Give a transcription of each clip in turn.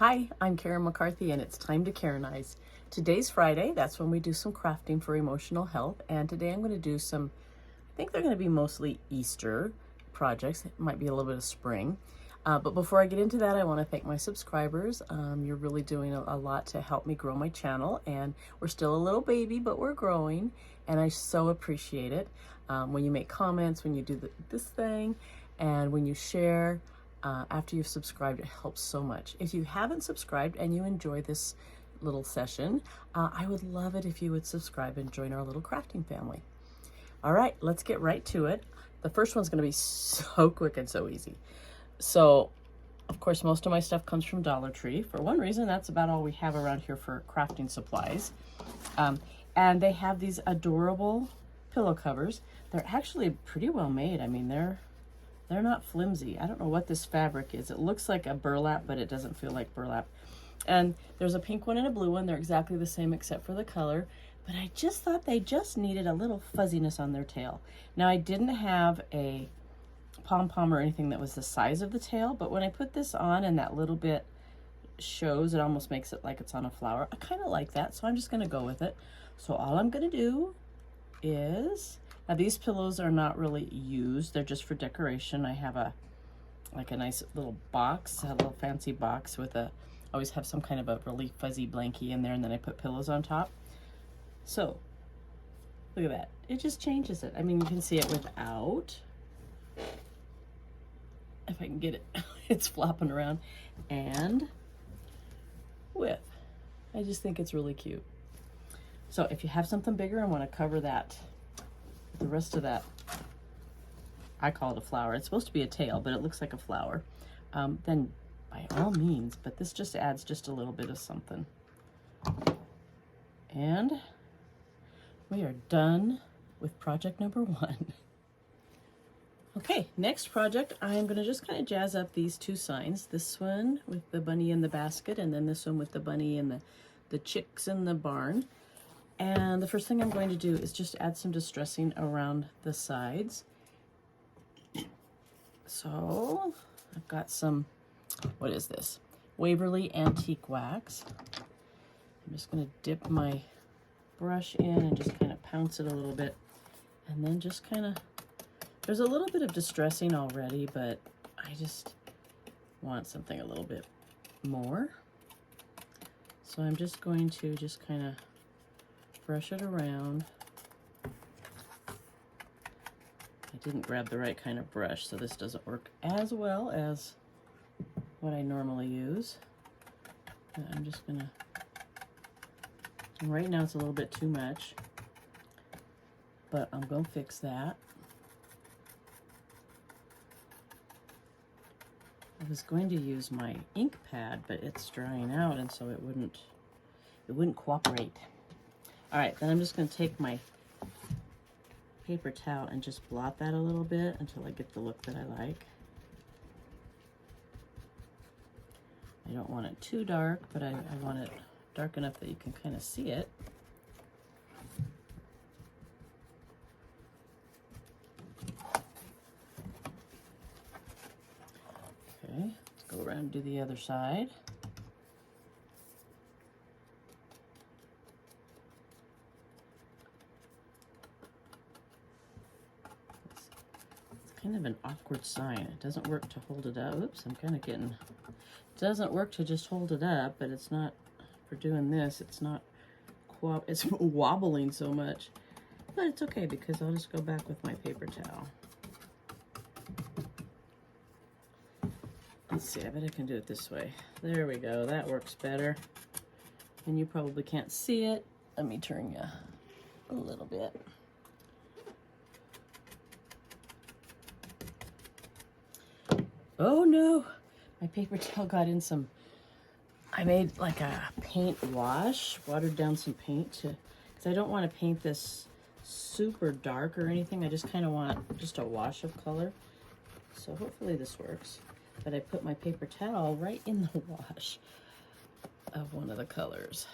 Hi, I'm Karen McCarthy and it's time to Karen-ize. Today's Friday, that's when we do some crafting for emotional health, and today I'm going to do some, I think they're going to be mostly Easter projects. It might be a little bit of spring. But before I get into that, I want to thank my subscribers. You're really doing a lot to help me grow my channel, and we're still a little baby, but we're growing, and I so appreciate it. When you make comments, when you do this thing, and when you share, after you've subscribed, it helps so much. If you haven't subscribed and you enjoy this little session, I would love it if you would subscribe and join our little crafting family. All right, let's get right to it. The first one's going to be so quick and so easy. So, of course, most of my stuff comes from Dollar Tree. For one reason, that's about all we have around here for crafting supplies. And they have these adorable pillow covers. They're actually pretty well made. I mean, they're not flimsy. I don't know what this fabric is. It looks like a burlap, but it doesn't feel like burlap. And there's a pink one and a blue one. They're exactly the same except for the color. But I just thought they just needed a little fuzziness on their tail. Now, I didn't have a pom-pom or anything that was the size of the tail, but when I put this on and that little bit shows, it almost makes it like it's on a flower. I kind of like that, so I'm just going to go with it. So all I'm going to do is... Now these pillows are not really used, they're just for decoration. I have a nice little box, a little fancy box with I always have some kind of a really fuzzy blankie in there, and then I put pillows on top. So, look at that. It just changes it. I mean, you can see it without. If I can get it, it's flopping around. And with. I just think it's really cute. So if you have something bigger and want to cover that, the rest of that, I call it a flower. It's supposed to be a tail, but it looks like a flower. Then by all means, but this just adds just a little bit of something. And we are done with project number 1. Okay, next project, I'm gonna just kind of jazz up these two signs. This one with the bunny in the basket, and then this one with the bunny and the chicks in the barn. And the first thing I'm going to do is just add some distressing around the sides. So I've got some, what is this? Waverly Antique Wax. I'm just going to dip my brush in and just kind of pounce it a little bit. And then just kind of, there's a little bit of distressing already, but I just want something a little bit more. So I'm just going to just kind of brush it around. I didn't grab the right kind of brush, so this doesn't work as well as what I normally use. But I'm just gonna, and right now it's a little bit too much, but I'm gonna fix that. I was going to use my ink pad, but it's drying out, and so it wouldn't cooperate. All right, then I'm just going to take my paper towel and just blot that a little bit until I get the look that I like. I don't want it too dark, but I want it dark enough that you can kind of see it. Okay, let's go around and do the other side. Kind of an awkward sign. It doesn't work to hold it up. Oops, I'm kind of getting, it doesn't work to just hold it up, but it's not, for doing this, it's not, it's wobbling so much. But it's okay because I'll just go back with my paper towel. Let's see, I bet I can do it this way. There we go, that works better. And you probably can't see it. Let me turn you a little bit. Oh no, my paper towel got in some, I made like a paint wash, watered down some paint because I don't want to paint this super dark or anything. I just kind of want just a wash of color. So hopefully this works. But I put my paper towel right in the wash of one of the colors.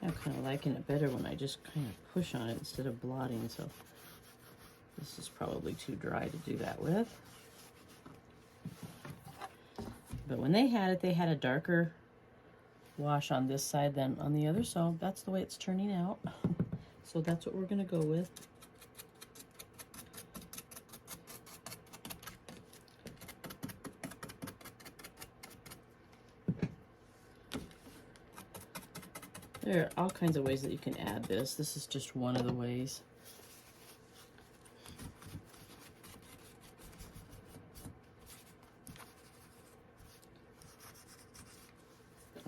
I'm kind of liking it better when I just kind of push on it instead of blotting, so this is probably too dry to do that with. But when they had a darker wash on this side than on the other, so that's the way it's turning out. So that's what we're going to go with. There are all kinds of ways that you can add this. This is just one of the ways.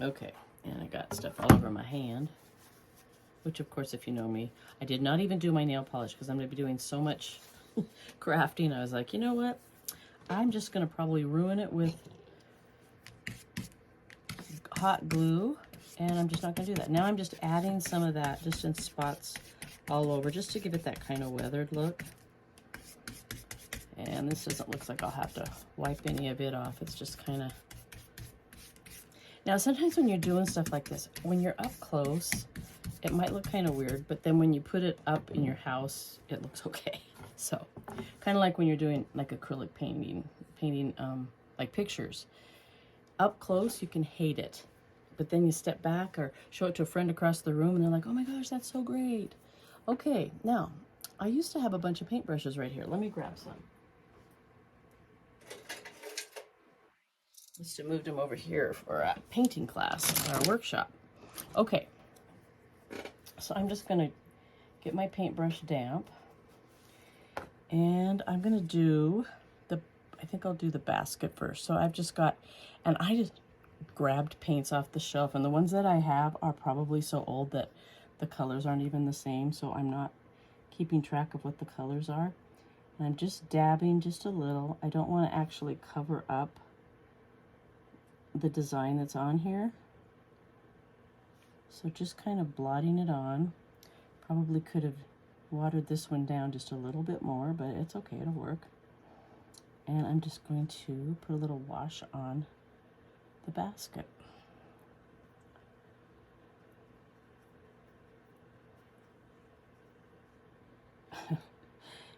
Okay, and I got stuff all over my hand, which of course, if you know me, I did not even do my nail polish because I'm going to be doing so much crafting. I was like, you know what? I'm just going to probably ruin it with hot glue, and I'm just not going to do that. Now I'm just adding some of that just in spots all over, just to give it that kind of weathered look. And this doesn't look like I'll have to wipe any of it off. It's just kind of... Now, sometimes when you're doing stuff like this, when you're up close, it might look kind of weird, but then when you put it up in your house, it looks okay. So, kind of like when you're doing like acrylic painting like pictures. Up close, you can hate it, but then you step back or show it to a friend across the room, and they're like, oh my gosh, that's so great. Okay, now, I used to have a bunch of paintbrushes right here. Let me grab some. Just moved them over here for a painting class, our workshop. Okay, so I'm just gonna get my paintbrush damp, and I'm gonna do I think I'll do the basket first. So I've just got, and I just grabbed paints off the shelf, and the ones that I have are probably so old that the colors aren't even the same, so I'm not keeping track of what the colors are. And I'm just dabbing just a little. I don't want to actually cover up the design that's on here. So just kind of blotting it on. Probably could have watered this one down just a little bit more, but it's okay, it'll work. And I'm just going to put a little wash on the basket.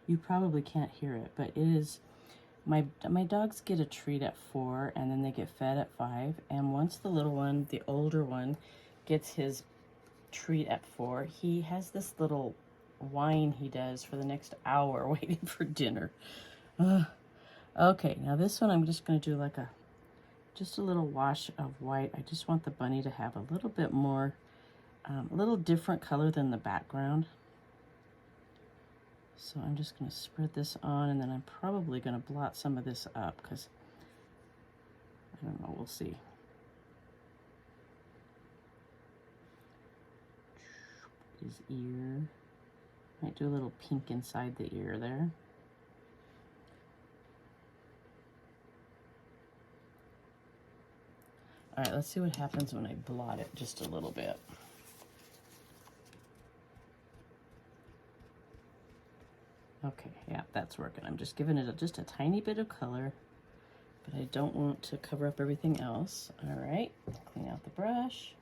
You probably can't hear it, but it is, my dogs get a treat at 4, and then they get fed at 5, and once the little one, the older one, gets his treat at 4, he has this little whine he does for the next hour waiting for dinner. Okay, now this one I'm just going to do like just a little wash of white. I just want the bunny to have a little bit more, a little different color than the background. So I'm just going to spread this on, and then I'm probably going to blot some of this up because, I don't know, we'll see. His ear. Might do a little pink inside the ear there. All right, let's see what happens when I blot it just a little bit. Okay, yeah, that's working. I'm just giving it just a tiny bit of color, but I don't want to cover up everything else. All right, clean out the brush.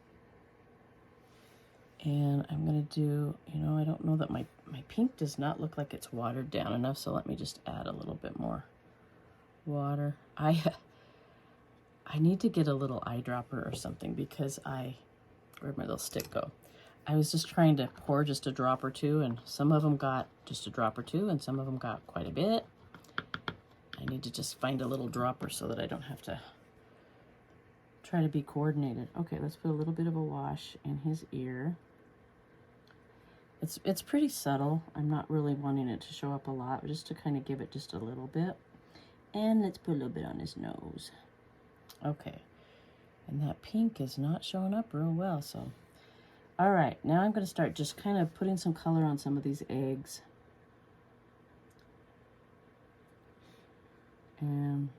And I'm gonna do, you know, I don't know that my pink does not look like it's watered down enough, so let me just add a little bit more water. I need to get a little eyedropper or something because where'd my little stick go? I was just trying to pour just a drop or two, and some of them got just a drop or two, and some of them got quite a bit. I need to just find a little dropper so that I don't have to try to be coordinated. Okay, let's put a little bit of a wash in his ear. It's pretty subtle. I'm not really wanting it to show up a lot, just to kind of give it just a little bit. And let's put a little bit on his nose. Okay, and that pink is not showing up real well, so. All right, now I'm gonna start just kind of putting some color on some of these eggs. And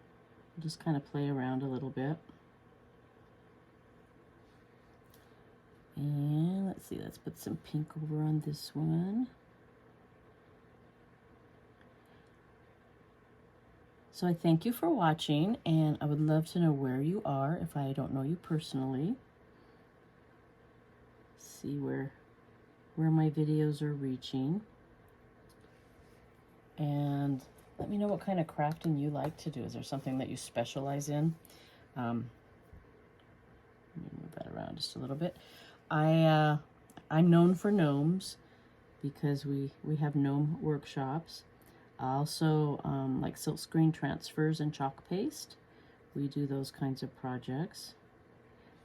just kind of play around a little bit. And let's see, let's put some pink over on this one. So I thank you for watching, and I would love to know where you are if I don't know you personally. see where my videos are reaching. And let me know what kind of crafting you like to do. Is there something that you specialize in? Let me move that around just a little bit. I'm known for gnomes because we have gnome workshops. Also, like silk screen transfers and chalk paste. We do those kinds of projects.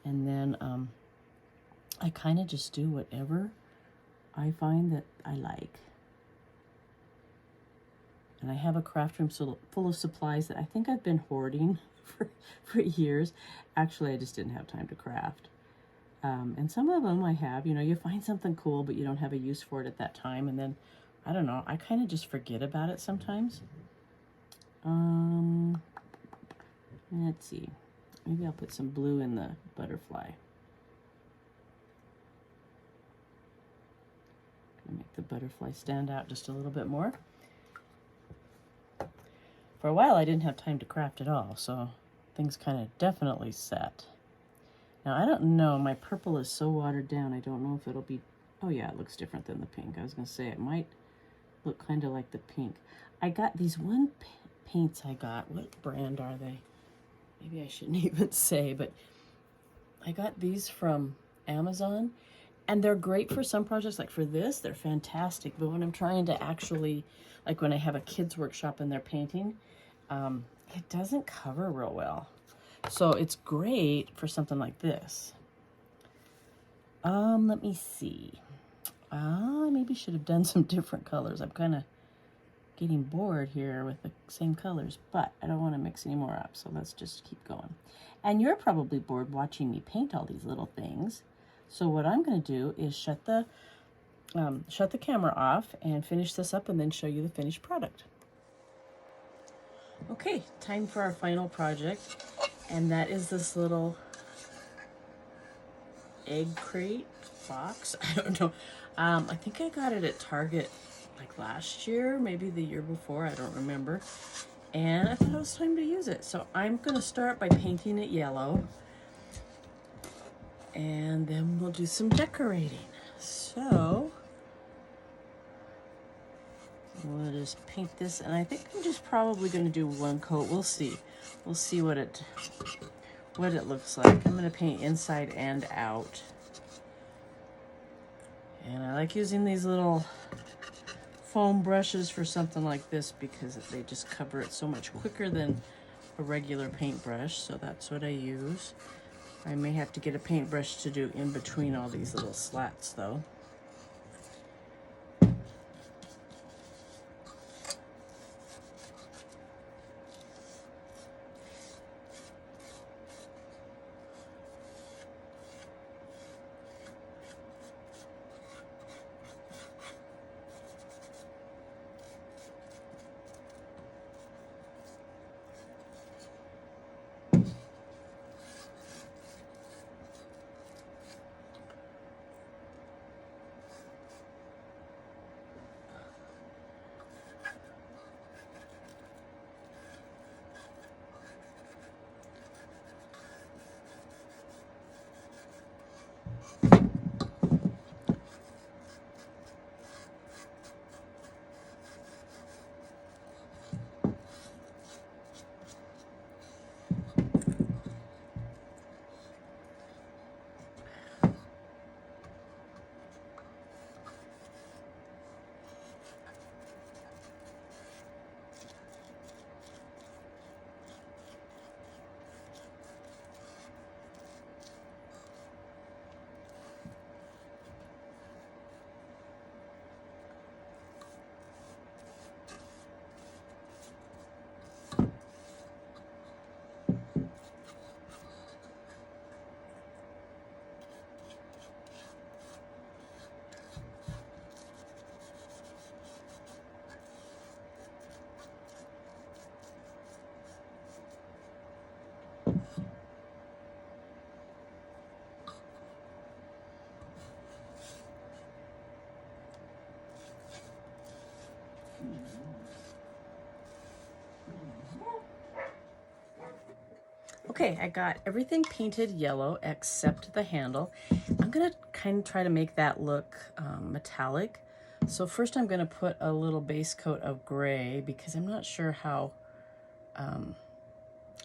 And then I kind of just do whatever I find that I like. And I have a craft room full of supplies that I think I've been hoarding for years. Actually, I just didn't have time to craft. And some of them I have, you know, you find something cool, but you don't have a use for it at that time. And then, I don't know, I kind of just forget about it sometimes. Let's see. Maybe I'll put some blue in the butterfly. Make the butterfly stand out just a little bit more. For a while I didn't have time to craft at all, so things kind of definitely set. Now I don't know, my purple is so watered down, I don't know if it'll be, oh yeah, it looks different than the pink. I was going to say it might look kind of like the pink. I got these paints I got, what brand are they? Maybe I shouldn't even say, but I got these from Amazon. And they're great for some projects, like for this, they're fantastic. But when I'm trying to actually, like when I have a kids workshop and they're painting, it doesn't cover real well. So it's great for something like this. Let me see. I maybe should have done some different colors. I'm kind of getting bored here with the same colors, but I don't want to mix any more up. So let's just keep going. And you're probably bored watching me paint all these little things. So what I'm going to do is shut the camera off and finish this up and then show you the finished product. Okay, time for our final project, and that is this little egg crate box. I don't know. I think I got it at Target like last year, maybe the year before, I don't remember. And I thought it was time to use it. So I'm going to start by painting it yellow. And then we'll do some decorating. So we'll just paint this, and I think I'm just probably going to do one coat. We'll see. We'll see what it looks like. I'm going to paint inside and out. And I like using these little foam brushes for something like this because they just cover it so much quicker than a regular paintbrush. So that's what I use. I may have to get a paintbrush to do in between all these little slats though. Okay, I got everything painted yellow except the handle. I'm gonna kind of try to make that look metallic. So first I'm gonna put a little base coat of gray because I'm not sure how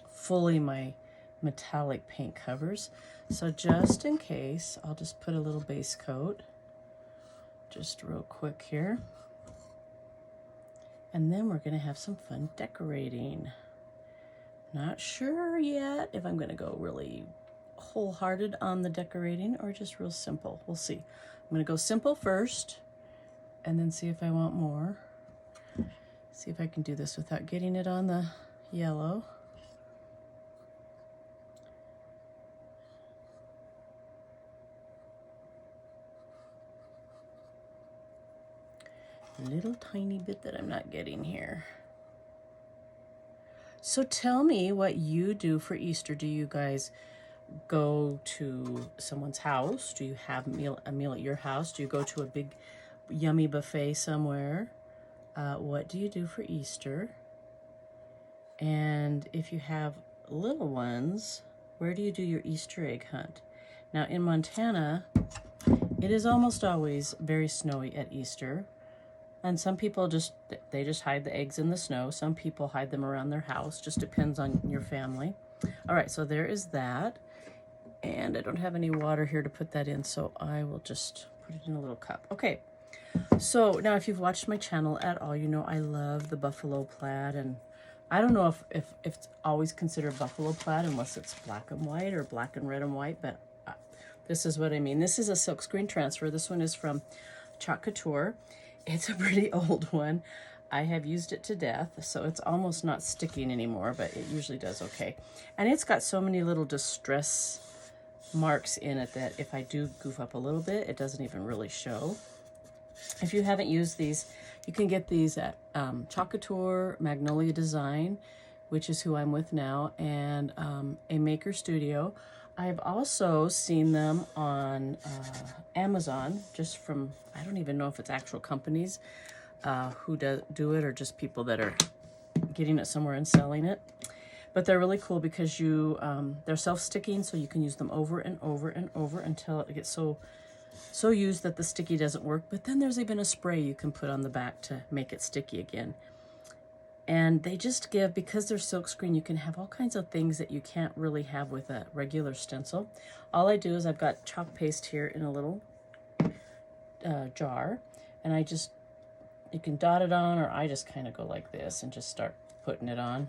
fully my metallic paint covers. So just in case, I'll just put a little base coat, just real quick here. And then we're gonna have some fun decorating. Not sure yet if I'm gonna go really wholehearted on the decorating or just real simple. We'll see. I'm gonna go simple first and then see if I want more. See if I can do this without getting it on the yellow. Little tiny bit that I'm not getting here. So tell me what you do for Easter. Do you guys go to someone's house? Do you have a meal at your house? Do you go to a big yummy buffet somewhere? What do you do for Easter? And if you have little ones, where do you do your Easter egg hunt? Now in Montana, it is almost always very snowy at Easter. And some people just hide the eggs in the snow. Some people hide them around their house. Just depends on your family. All right, so there is that. And I don't have any water here to put that in, so I will just put it in a little cup. Okay, so now if you've watched my channel at all, you know I love the buffalo plaid. And I don't know if it's always considered buffalo plaid unless it's black and white or black and red and white, but this is what I mean. This is a silkscreen transfer. This one is from Chalk Couture. It's a pretty old one. I have used it to death, so it's almost not sticking anymore, but it usually does okay. And it's got so many little distress marks in it that if I do goof up a little bit, it doesn't even really show. If you haven't used these, you can get these at Chalk Couture, Magnolia Design, which is who I'm with now, and a Maker Studio. I've also seen them on Amazon, just from, I don't even know if it's actual companies who do it or just people that are getting it somewhere and selling it. But they're really cool because they're self-sticking, so you can use them over and over and over until it gets so used that the sticky doesn't work. But then there's even a spray you can put on the back to make it sticky again. And they just give, because they're silkscreen, you can have all kinds of things that you can't really have with a regular stencil. All I do is I've got chalk paste here in a little jar, and you can dot it on, or I just kind of go like this and just start putting it on.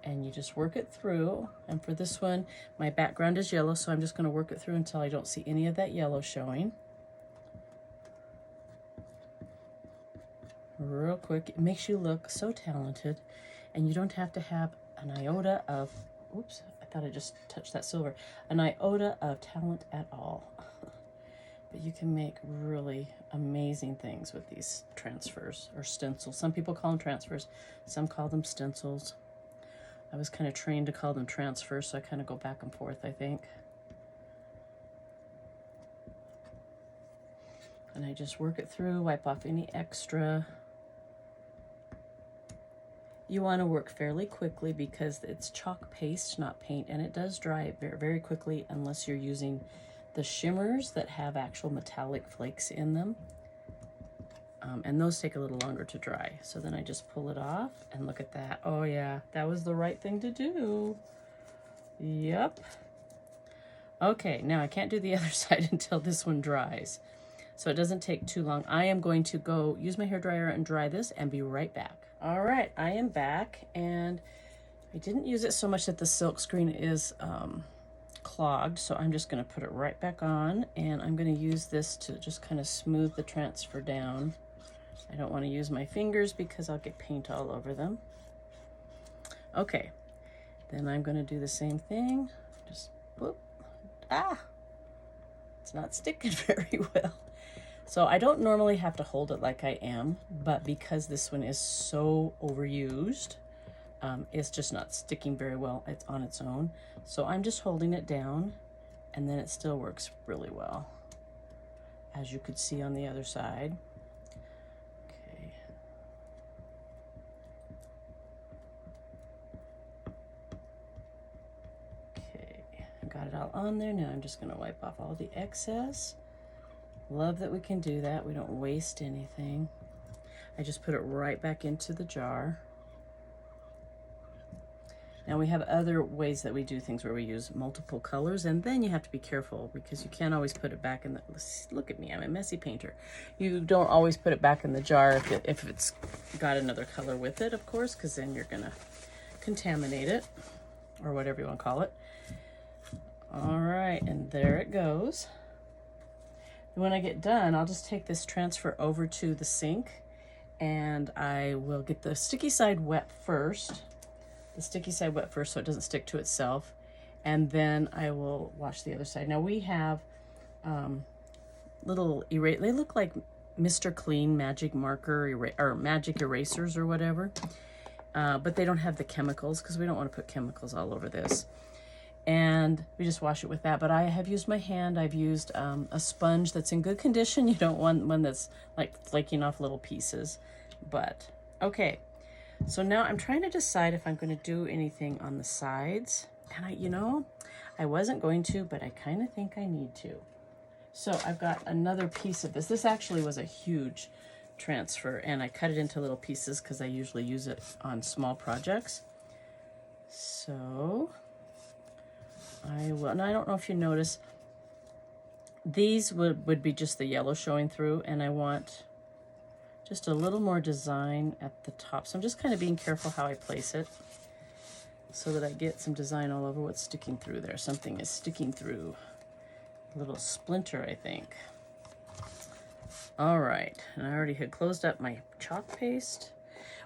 And you just work it through. And for this one, my background is yellow, so I'm just going to work it through until I don't see any of that yellow showing. Real quick. It makes you look so talented, and you don't have to have an iota of, oops, I thought I just touched that silver, an iota of talent at all. But you can make really amazing things with these transfers or stencils. Some people call them transfers, some call them stencils. I was kind of trained to call them transfers, so I kind of go back and forth, I think. And I just work it through, wipe off any extra. You want to work fairly quickly because it's chalk paste, not paint, and it does dry very, very quickly unless you're using the shimmers that have actual metallic flakes in them. And those take a little longer to dry. So then I just pull it off, and look at that. Oh yeah, that was the right thing to do. Yep. Okay, now I can't do the other side until this one dries. So it doesn't take too long. I am going to go use my hairdryer and dry this and be right back. All right, I am back, and I didn't use it so much that the silk screen is clogged, so I'm just gonna put it right back on, and I'm gonna use this to just kind of smooth the transfer down. I don't want to use my fingers because I'll get paint all over them. Okay, then I'm gonna do the same thing. Just whoop. Ah, it's not sticking very well. So I don't normally have to hold it like I am, but because this one is so overused, it's just not sticking very well. It's on its own. So I'm just holding it down, and then it still works really well, as you could see on the other side. Okay. on there. Now I'm just going to wipe off all the excess. Love that we can do that. We don't waste anything. I just put it right back into the jar. Now we have other ways that we do things where we use multiple colors, and then you have to be careful because you can't always put it back in the, look at me, I'm a messy painter. You don't always put it back in the jar if it's got another color with it, of course, because then you're gonna contaminate it, or whatever you want to call it. All right, and there it goes. When I get done, I'll just take this transfer over to the sink, and I will get the sticky side wet first. The sticky side wet first so it doesn't stick to itself, and then I will wash the other side. Now we have little erase, they look like Mr. Clean magic marker or magic erasers or whatever, but they don't have the chemicals because we don't want to put chemicals all over this. And we just wash it with that. But I have used my hand. I've used a sponge that's in good condition. You don't want one that's like flaking off little pieces. But okay. So now I'm trying to decide if I'm going to do anything on the sides. And I wasn't going to, but I kind of think I need to. So I've got another piece of this. This actually was a huge transfer, and I cut it into little pieces because I usually use it on small projects. So I will, and I don't know if you notice, these would be just the yellow showing through, and I want just a little more design at the top. So I'm just kind of being careful how I place it so that I get some design all over what's sticking through there. Something is sticking through. A little splinter, I think. All right, and I already had closed up my chalk paste.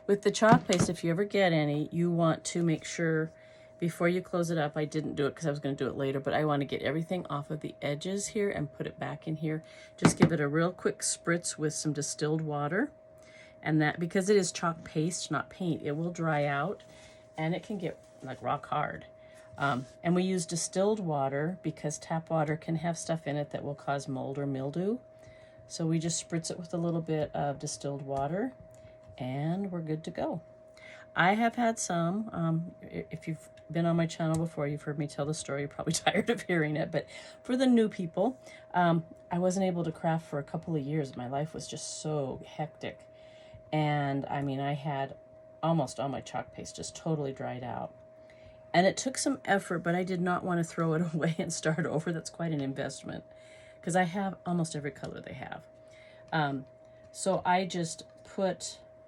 With the chalk paste, if you ever get any, you want to make sure before you close it up, I didn't do it because I was going to do it later, but I want to get everything off of the edges here and put it back in here. Just give it a real quick spritz with some distilled water. And that, because it is chalk paste, not paint, it will dry out and it can get like rock hard. And we use distilled water because tap water can have stuff in it that will cause mold or mildew. So we just spritz it with a little bit of distilled water and we're good to go. I have had some, if you've been on my channel before, you've heard me tell the story, you're probably tired of hearing it, but for the new people, I wasn't able to craft for a couple of years. My life was just so hectic. And I mean, I had almost all my chalk paste just totally dried out. And it took some effort, but I did not want to throw it away and start over. That's quite an investment because I have almost every color they have. So I just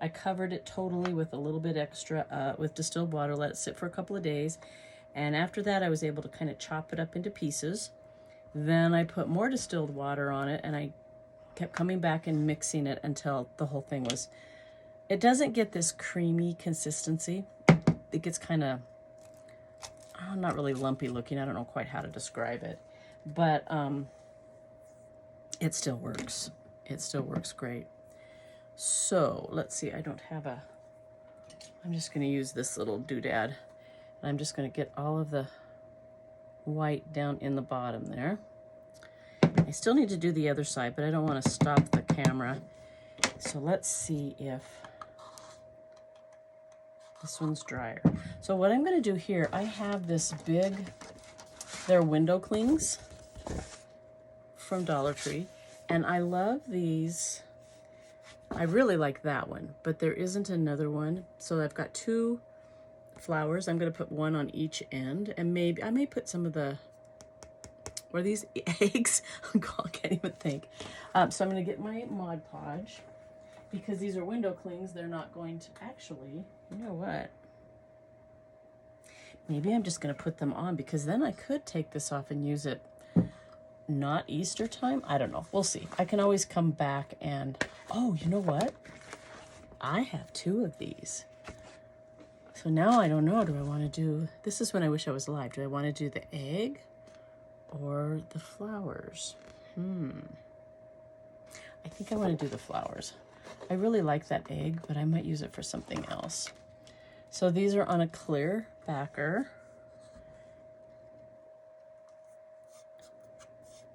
I covered it totally with a little bit extra, with distilled water, let it sit for a couple of days. And after that, I was able to kind of chop it up into pieces. Then I put more distilled water on it and I kept coming back and mixing it until the whole thing was, it doesn't get this creamy consistency. It gets kind of, not really lumpy looking. I don't know quite how to describe it, but it still works. It still works great. So let's see, I'm just going to use this little doodad. I'm just going to get all of the white down in the bottom there. I still need to do the other side, but I don't want to stop the camera. So let's see if this one's drier. So what I'm going to do here, I have this big, they're window clings from Dollar Tree, and I love these. I really like that one, but there isn't another one. So I've got two flowers. I'm going to put one on each end, and maybe I may put some of the, what are these, eggs? I can't even think. So I'm going to get my Mod Podge because these are window clings. They're not going to actually, you know what? Maybe I'm just going to put them on because then I could take this off and use it not Easter time. I don't know. We'll see. I can always come back and, oh, you know what? I have two of these. So now I don't know. Do I want to do, this is when I wish I was alive. Do I want to do the egg or the flowers? I think I want to do the flowers. I really like that egg, but I might use it for something else. So these are on a clear backer.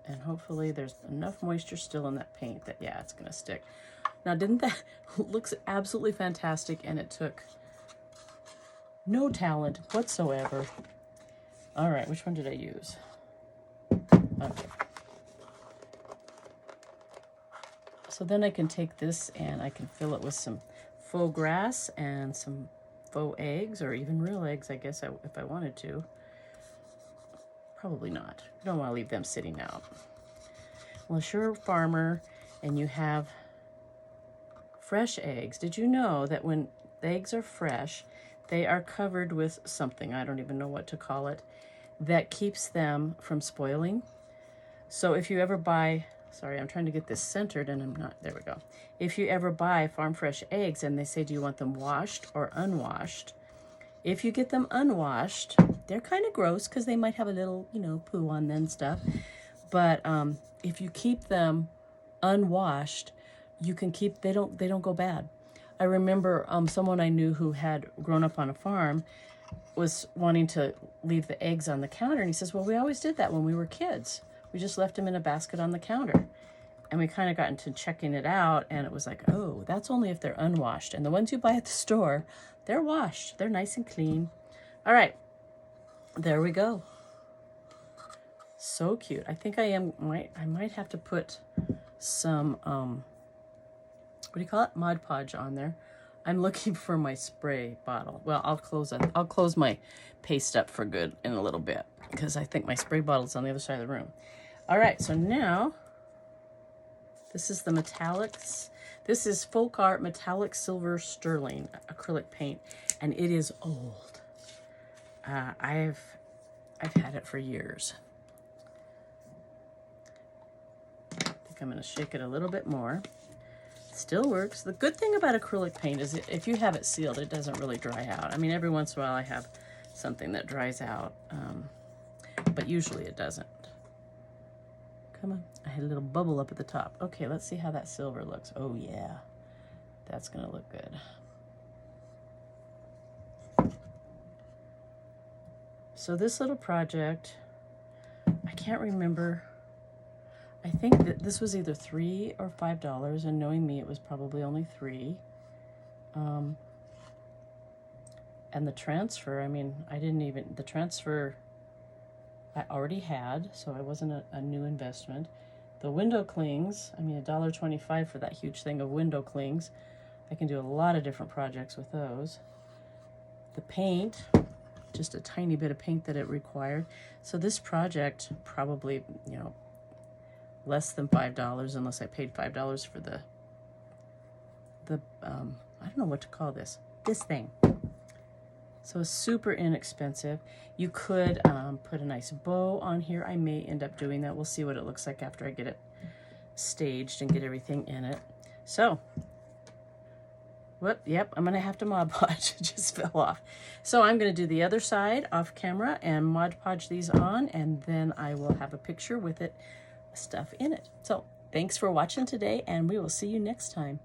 And hopefully there's enough moisture still in that paint that, yeah, it's going to stick. Now, didn't that looks absolutely fantastic, and it took no talent whatsoever. All right, which one did I use? Okay. So then I can take this and I can fill it with some faux grass and some faux eggs, or even real eggs, I guess, if I wanted to. Probably not. You don't want to leave them sitting out. Well, if you're a farmer and you have fresh eggs, did you know that when the eggs are fresh, they are covered with something, I don't even know what to call it, that keeps them from spoiling? So if you ever buy, sorry, I'm trying to get this centered and I'm not, there we go. If you ever buy farm fresh eggs and they say, do you want them washed or unwashed? If you get them unwashed, they're kind of gross because they might have a little, you know, poo on them and stuff. But if you keep them unwashed, you can keep, they don't go bad. I remember someone I knew who had grown up on a farm was wanting to leave the eggs on the counter. And he says, well, we always did that when we were kids. We just left them in a basket on the counter. And we kind of got into checking it out. And it was like, oh, that's only if they're unwashed. And the ones you buy at the store, they're washed. They're nice and clean. All right. There we go. So cute. I think I might have to put some, what do you call it? Mod Podge on there. I'm looking for my spray bottle. Well, I'll close my paste up for good in a little bit because I think my spray bottle's on the other side of the room. All right, so now this is the metallics. This is Folk Art Metallic Silver Sterling acrylic paint, and it is old. I've had it for years. I think I'm going to shake it a little bit more. Still works. The good thing about acrylic paint is if you have it sealed, it doesn't really dry out. I mean, every once in a while I have something that dries out, but usually it doesn't. Come on. I had a little bubble up at the top. Okay, let's see how that silver looks. Oh yeah, that's gonna look good. So this little project, I can't remember. I think that this was either $3 or $5, and knowing me, it was probably only $3. And the transfer, I mean, the transfer I already had, so it wasn't a new investment. The window clings, I mean, $1.25 for that huge thing of window clings. I can do a lot of different projects with those. The paint, just a tiny bit of paint that it required. So this project probably, you know, less than $5 unless I paid $5 for the I don't know what to call this thing. So it's super inexpensive. You could put a nice bow on here. I may end up doing that. We'll see what it looks like after I get it staged and get everything in it. So, yep, I'm gonna have to Mod Podge. It just fell off. So I'm gonna do the other side off camera and Mod Podge these on, and then I will have a picture with it, stuff in it. So thanks for watching today, and we will see you next time.